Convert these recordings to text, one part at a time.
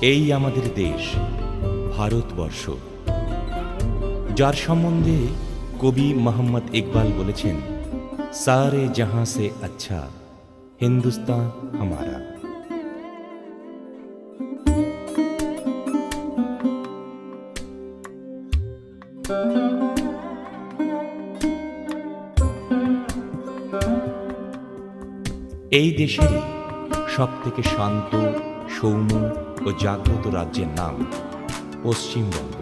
এই আমাদের দেশ ভারতবর্ষ, যার সম্বন্ধে কবি মোহাম্মদ ইকবাল বলেছেন, সারে জাহাঁ সে আচ্ছা হিন্দুস্তান হামারা। এই দেশের সবথেকে শান্ত, সৌম্য ও জাগ্রত রাজ্যের নাম পশ্চিমবঙ্গ।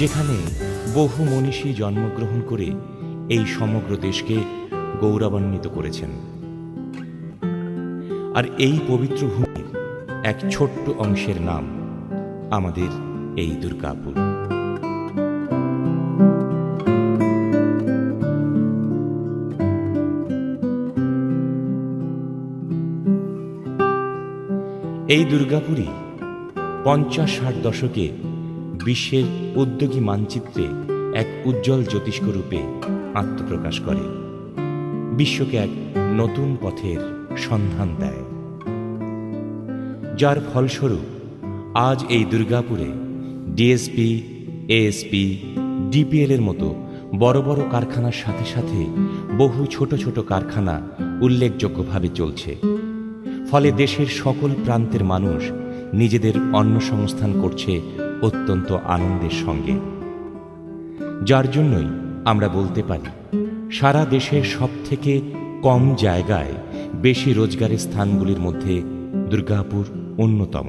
যেখানে বহু মনীষী জন্মগ্রহণ করে এই সমগ্র দেশকে গৌরবান্বিত করেছেন। আর এই পবিত্র ভূমির এক ছোট্ট অংশের নাম আমাদের এই দুর্গাপুর। এই দুর্গাপুরই 50-60 দশকে বিশ্বের উদ্যোগী মানচিত্রে এক উজ্জ্বল জ্যোতিষ্ক রূপে আত্মপ্রকাশ করে, বিশ্বকে এক নতুন পথের সন্ধান দেয়, যার ফলস্বরূপ আজ এই দুর্গাপুরে ডিএসপি, এএসপি, ডিপিএল এর মতো বড় বড় কারখানার সাথে সাথে বহু ছোট ছোট কারখানা উল্লেখযোগ্যভাবে চলছে। ফলে দেশের সকল প্রান্তের মানুষ নিজেদের অন্নসংস্থান করছে অত্যন্ত আনন্দের সঙ্গে, যার জন্যই আমরা বলতে পারি সারা দেশের সবথেকে কম জায়গায় বেশি রোজগারের স্থানগুলির মধ্যে দুর্গাপুর অন্যতম।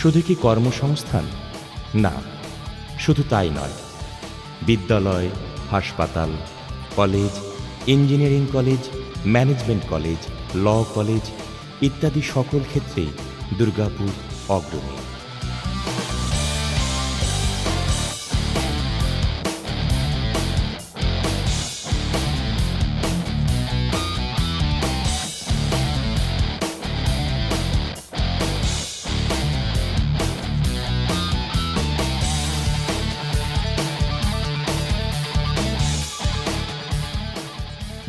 শুধু কি কর্মসংস্থান? না, শুধু তাই নয়, বিদ্যালয়, হাসপাতাল, college, engineering college, management college, law college ইত্যাদি সকল ক্ষেত্রেই দুর্গাপুর অগ্রণী।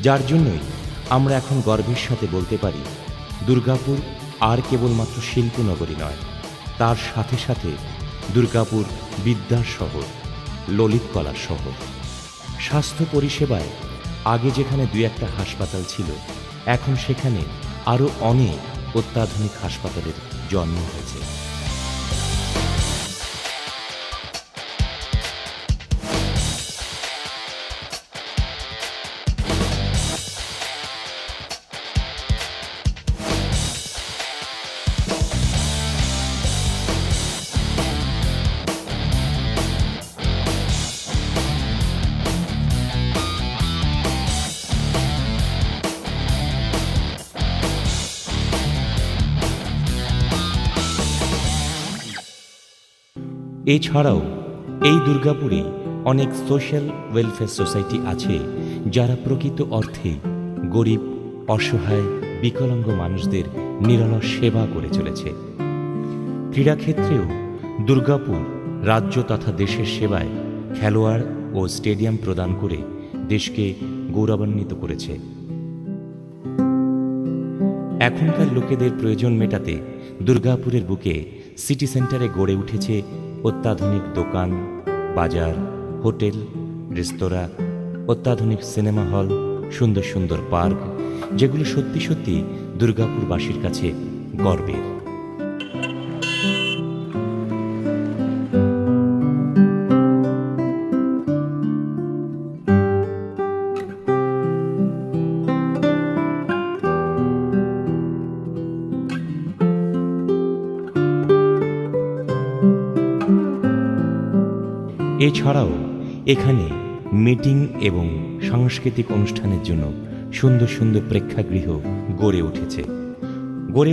যার জন্যই আমরা এখন গর্বের সাথে বলতে পারি, দুর্গাপুর আর কেবলমাত্র শিল্পনগরী নয়, তার সাথে সাথে দুর্গাপুর বিদ্যার শহর, ললিত কলার শহর। স্বাস্থ্য পরিষেবায় আগে যেখানে 2-1টা হাসপাতাল ছিল, এখন সেখানে আরও অনেক অত্যাধুনিক হাসপাতালের জন্ম হয়েছে। এছাড়াও এই দুর্গাপুরে অনেক সোশ্যাল ওয়েলফেয়ার সোসাইটি আছে, যারা প্রকৃত অর্থে গরিব, অসহায়, বিকলাঙ্গ মানুষদের নিরলস সেবা করে চলেছে। ক্রীড়াক্ষেত্রেও দুর্গাপুর রাজ্য তথা দেশের সেবায় খেলোয়াড় ও স্টেডিয়াম প্রদান করে দেশকে গৌরবান্বিত করেছে। এখনকার লোকেদের প্রয়োজন মেটাতে দুর্গাপুরের বুকে সিটি সেন্টারে গড়ে উঠেছে অত্যাধুনিক দোকান, বাজার, হোটেল, রেস্তোরাঁ, অত্যাধুনিক সিনেমা হল, সুন্দর সুন্দর পার্ক, যেগুলো সত্যি সত্যি দুর্গাপুরবাসীর কাছে গর্বের। এছাড়াও এখানে মিটিং এবং সাংস্কৃতিক অনুষ্ঠানের জন্য সুন্দর সুন্দর প্রেক্ষাগৃহ গড়ে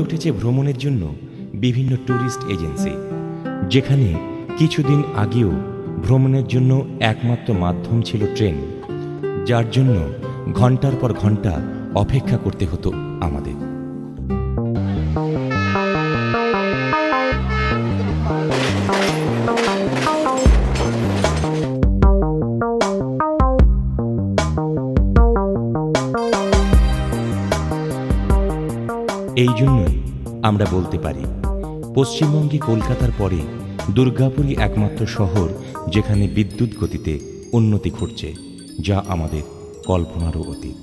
উঠেছে ভ্রমণের জন্য বিভিন্ন ট্যুরিস্ট এজেন্সি, যেখানে কিছুদিন আগেও ভ্রমণের জন্য একমাত্র মাধ্যম ছিল ট্রেন, যার জন্য ঘন্টার পর ঘন্টা অপেক্ষা করতে হতো আমাদের। এই জন্যই আমরা বলতে পারি পশ্চিমবঙ্গে কলকাতার পরে দুর্গাপুরই একমাত্র শহর যেখানে বিদ্যুৎ গতিতে উন্নতি ঘটছে, যা আমাদের কল্পনারও অতীত।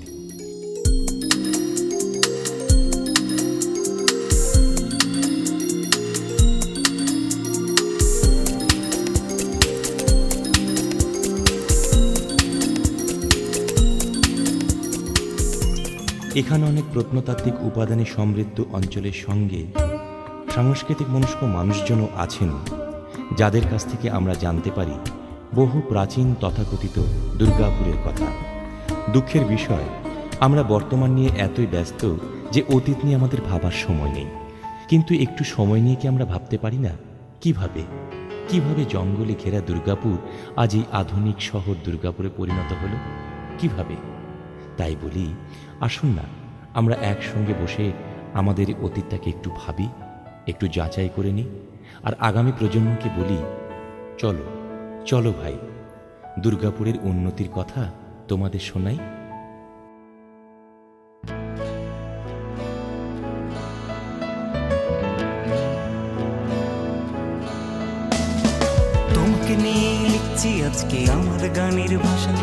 এখানে অনেক প্রত্নতাত্ত্বিক উপাদানে সমৃদ্ধ অঞ্চলের সঙ্গে সাংস্কৃতিক মনস্ক মানুষজনও আছেন, যাদের কাছ থেকে আমরা জানতে পারি বহু প্রাচীন তথাকথিত দুর্গাপুরের কথা। দুঃখের বিষয়, আমরা বর্তমান নিয়ে এতই ব্যস্ত যে অতীত নিয়ে আমাদের ভাবার সময় নেই। কিন্তু একটু সময় নিয়ে কি আমরা ভাবতে পারি না কিভাবে জঙ্গলে ঘেরা দুর্গাপুর আজ এই আধুনিক শহর দুর্গাপুরে পরিণত হলো? কিভাবে? তাই বলি, আসুন না আমরা একসঙ্গে বসে আমাদের অতীতটাকে একটু ভাবি, একটু যাচাই করে নিই, আর আগামী প্রজন্মকে বলি, চলো চলো ভাই, দুর্গাপুরের উন্নতির কথা তোমাদের শোনাই। তোমাকে নিয়ে লিখছি আজকে আমার গানের ভাষা,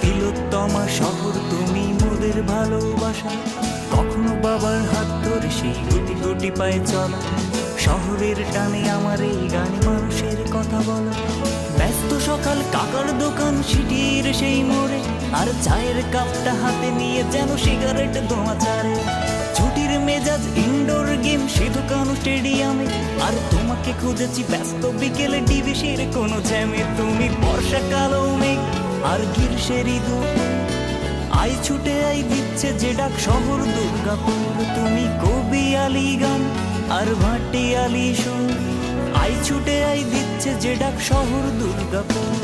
তিলোত্তমা শহর তুমি মোদের ভালোবাসা। কখনো বাবার হাত ধরে সেই গুটি গুটি পায়ে চলা, শহরের টানে আমার এই গানে মানুষের কথা বলা। ব্যস্ত সকাল কাকার দোকান সিটির সেই মোড়ে, আর চায়ের কাপটা হাতে নিয়ে যেন সিগারেট ধোঁয়া ছাড়ে। ছুটির মেজাজ ইনডোর গেম সিধু কানু স্টেডিয়ামে, আর তোমাকে খুঁজেছি ব্যস্ত বিকেলে ডিভিসির কোনো জ্যামে। তুমি বর্ষাকালও মেঘ আর গ্রীষ্মের ইঁদুর, আই ছুটে আই দিচ্ছে যে ডাক শহর দুর্গাপুর। তুমি কবি আলি গান আর ভাটিয়ালি সুর, আই ছুটে আই দিচ্ছে যে ডাক শহর দুর্গাপুর।